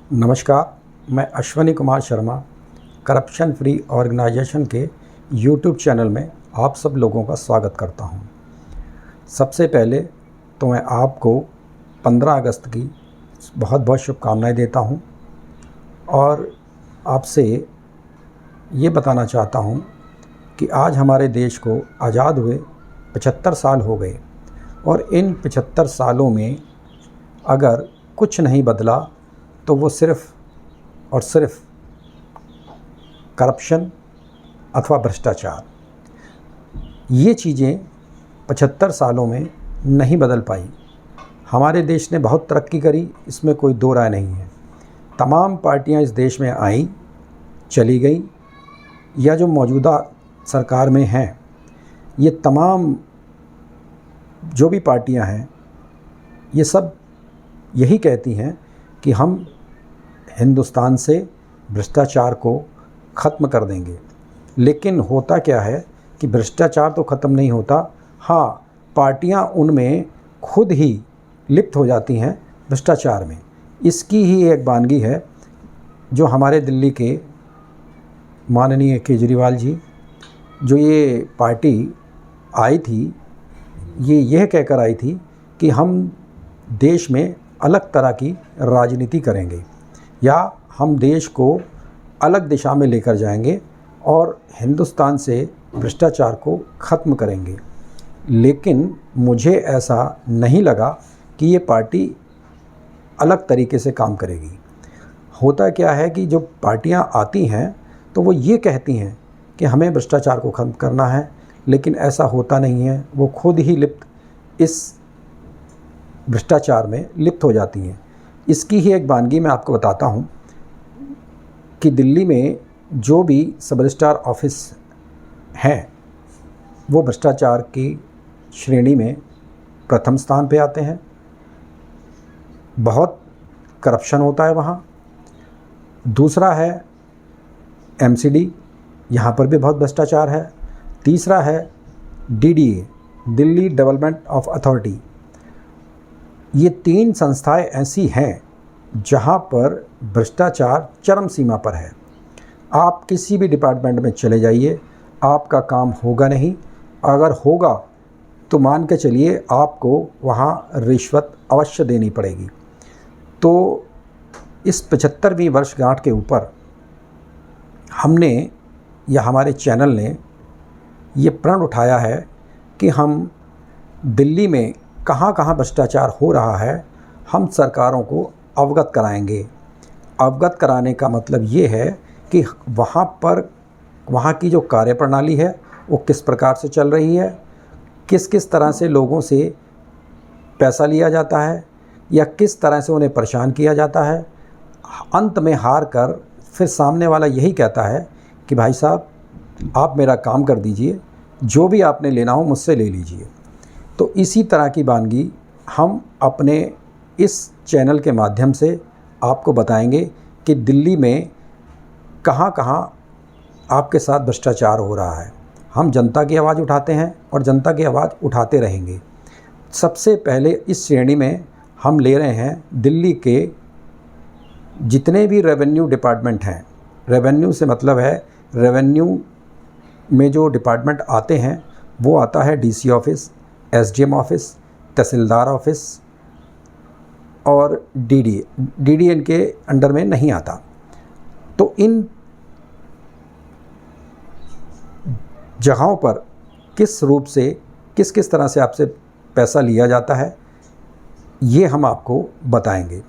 नमस्कार, मैं Ashwani Kumar Sharma corruption free organisation के यूट्यूब चैनल में आप सब लोगों का स्वागत करता हूं। सबसे पहले तो मैं आपको 15 अगस्त की बहुत बहुत शुभकामनाएं देता हूं और आपसे ये बताना चाहता हूं कि आज हमारे देश को आज़ाद हुए 75 साल हो गए और इन 75 सालों में अगर कुछ नहीं बदला तो वो सिर्फ़ और सिर्फ करप्शन अथवा भ्रष्टाचार, ये चीज़ें 75 सालों में नहीं बदल पाई। हमारे देश ने बहुत तरक्की करी, इसमें कोई दो राय नहीं है। तमाम पार्टियां इस देश में आईं, चली गईं, या जो मौजूदा सरकार में हैं, ये तमाम जो भी पार्टियां हैं, ये सब यही कहती हैं कि हम हिंदुस्तान से भ्रष्टाचार को ख़त्म कर देंगे। लेकिन होता क्या है कि भ्रष्टाचार तो ख़त्म नहीं होता, हाँ, पार्टियां उनमें खुद ही लिप्त हो जाती हैं भ्रष्टाचार में। इसकी ही एक वानगी है जो हमारे दिल्ली के माननीय केजरीवाल जी, जो ये पार्टी आई थी, यह कहकर आई थी कि हम देश में अलग तरह की राजनीति करेंगे या हम देश को अलग दिशा में लेकर जाएंगे और हिंदुस्तान से भ्रष्टाचार को ख़त्म करेंगे। लेकिन मुझे ऐसा नहीं लगा कि ये पार्टी अलग तरीके से काम करेगी। होता क्या है कि जो पार्टियां आती हैं तो वो ये कहती हैं कि हमें भ्रष्टाचार को ख़त्म करना है, लेकिन ऐसा होता नहीं है। वो खुद ही लिप्त इस भ्रष्टाचार में लिप्त हो जाती हैं। इसकी ही एक वानगी मैं आपको बताता हूं कि दिल्ली में जो भी सब रजिस्ट्रार ऑफिस हैं, वो भ्रष्टाचार की श्रेणी में प्रथम स्थान पे आते हैं। बहुत करप्शन होता है वहाँ। दूसरा है एमसीडी, यहाँ पर भी बहुत भ्रष्टाचार है। तीसरा है DDA, Delhi development of authority. ये तीन संस्थाएं ऐसी हैं जहां पर भ्रष्टाचार चरम सीमा पर है। आप किसी भी डिपार्टमेंट में चले जाइए, आपका काम होगा नहीं। अगर होगा तो मान के चलिए आपको वहां रिश्वत अवश्य देनी पड़ेगी। तो इस 75वीं वर्षगांठ के ऊपर हमने या हमारे चैनल ने ये प्रण उठाया है कि हम दिल्ली में कहाँ कहाँ भ्रष्टाचार हो रहा है, हम सरकारों को अवगत कराएंगे। अवगत कराने का मतलब ये है कि वहाँ की जो कार्यप्रणाली है वो किस प्रकार से चल रही है, किस किस तरह से लोगों से पैसा लिया जाता है या किस तरह से उन्हें परेशान किया जाता है। अंत में हार कर फिर सामने वाला यही कहता है कि भाई साहब, आप मेरा काम कर दीजिए, जो भी आपने लेना हो मुझसे ले लीजिए। तो इसी तरह की वानगी हम अपने इस चैनल के माध्यम से आपको बताएंगे कि दिल्ली में कहाँ कहाँ आपके साथ भ्रष्टाचार हो रहा है। हम जनता की आवाज़ उठाते हैं और जनता की आवाज़ उठाते रहेंगे। सबसे पहले इस श्रेणी में हम ले रहे हैं दिल्ली के जितने भी रेवेन्यू डिपार्टमेंट हैं। रेवेन्यू से मतलब है, रेवेन्यू में जो डिपार्टमेंट आते हैं वो आता है डीसी ऑफिस, एसडीएम ऑफिस, तहसीलदार ऑफिस और डीडी इनके अंडर में नहीं आता। तो इन जगहों पर किस रूप से किस किस तरह से आपसे पैसा लिया जाता है, ये हम आपको बताएंगे।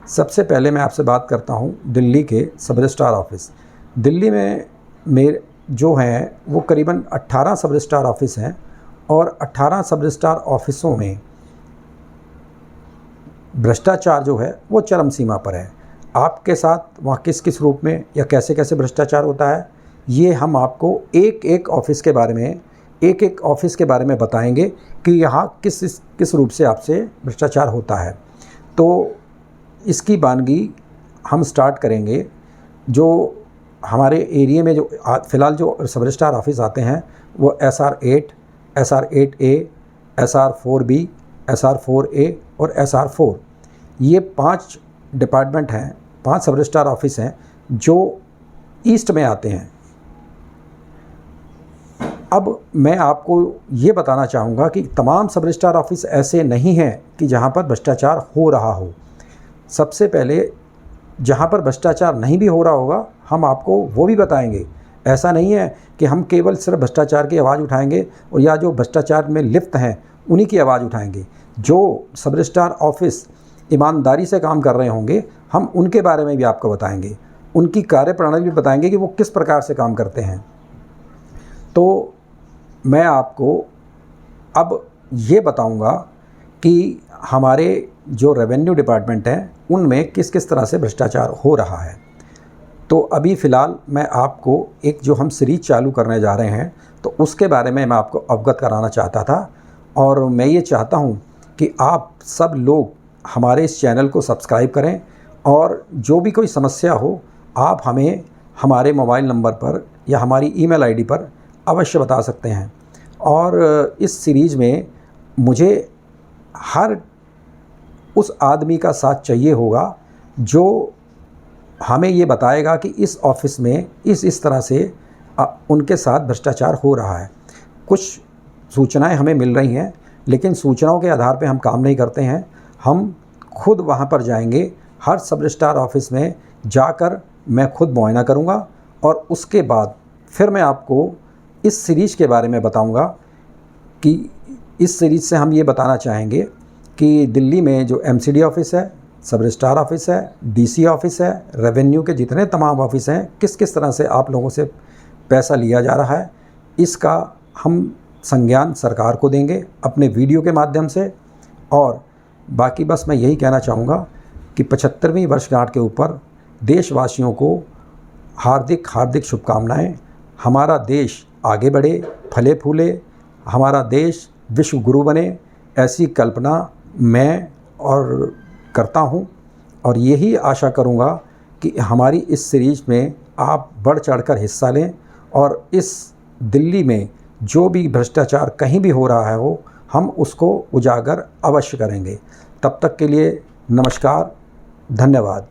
सबसे पहले मैं आपसे बात करता हूँ दिल्ली के सब रजिस्ट्रार ऑफिस। दिल्ली में मेरे जो हैं वो करीबन 18 सब रजिस्ट्रार ऑफिस हैं और 18 सब रजिस्ट्रार ऑफिसों में भ्रष्टाचार जो है वो चरम सीमा पर है। आपके साथ वहाँ किस किस रूप में या कैसे कैसे भ्रष्टाचार होता है, ये हम आपको एक एक ऑफिस के बारे में बताएंगे कि यहाँ किस किस रूप से आपसे भ्रष्टाचार होता है। तो इसकी वानगी हम स्टार्ट करेंगे। जो हमारे एरिया में जो फ़िलहाल जो सब रजिस्ट्रार ऑफिस आते हैं वो SR8, SR8A, SR4B, SR4A और SR4, ये 5 डिपार्टमेंट हैं 5 सब रजिस्ट्रार ऑफिस हैं जो ईस्ट में आते हैं। अब मैं आपको ये बताना चाहूँगा कि तमाम सब रजिस्ट्रार ऑफिस ऐसे नहीं हैं कि जहाँ पर भ्रष्टाचार हो रहा हो। सबसे पहले जहाँ पर भ्रष्टाचार नहीं भी हो रहा होगा हम आपको वो भी बताएंगे। ऐसा नहीं है कि हम केवल सिर्फ भ्रष्टाचार की आवाज़ उठाएंगे और या जो भ्रष्टाचार में लिप्त हैं उन्हीं की आवाज़ उठाएंगे। जो सब रजिस्ट्रार ऑफिस ईमानदारी से काम कर रहे होंगे हम उनके बारे में भी आपको बताएंगे, उनकी कार्यप्रणाली भी बताएंगे कि वो किस प्रकार से काम करते हैं। तो मैं आपको अब ये बताऊंगा कि हमारे जो रेवेन्यू डिपार्टमेंट हैं उनमें किस किस तरह से भ्रष्टाचार हो रहा है। तो अभी फ़िलहाल मैं आपको एक जो हम सीरीज़ चालू करने जा रहे हैं तो उसके बारे में मैं आपको अवगत कराना चाहता था। और मैं ये चाहता हूँ कि आप सब लोग हमारे इस चैनल को सब्सक्राइब करें और जो भी कोई समस्या हो आप हमें हमारे मोबाइल नंबर पर या हमारी ईमेल आईडी पर अवश्य बता सकते हैं। और इस सीरीज़ में मुझे हर उस आदमी का साथ चाहिए होगा जो हमें ये बताएगा कि इस ऑफ़िस में इस तरह से उनके साथ भ्रष्टाचार हो रहा है। कुछ सूचनाएं हमें मिल रही हैं लेकिन सूचनाओं के आधार पे हम काम नहीं करते हैं। हम खुद वहाँ पर जाएंगे, हर सब रजिस्ट्रार ऑफिस में जाकर मैं खुद मुआयना करूँगा और उसके बाद फिर मैं आपको इस सीरीज़ के बारे में बताऊँगा कि इस सीरीज़ से हम ये बताना चाहेंगे कि दिल्ली में जो एमसीडी ऑफिस है, सब रजिस्ट्रार ऑफिस है, डीसी ऑफिस है, रेवेन्यू के जितने तमाम ऑफिस हैं किस किस तरह से आप लोगों से पैसा लिया जा रहा है, इसका हम संज्ञान सरकार को देंगे अपने वीडियो के माध्यम से। और बाकी बस मैं यही कहना चाहूँगा कि 75वीं वर्षगांठ के ऊपर देशवासियों को हार्दिक हार्दिक शुभकामनाएं। हमारा देश आगे बढ़े, फले फूले, हमारा देश विश्व गुरु बने, ऐसी कल्पना मैं और करता हूं। और यही आशा करूंगा कि हमारी इस सीरीज़ में आप बढ़ चढ़कर हिस्सा लें और इस दिल्ली में जो भी भ्रष्टाचार कहीं भी हो रहा है हो हम उसको उजागर अवश्य करेंगे। तब तक के लिए नमस्कार, धन्यवाद।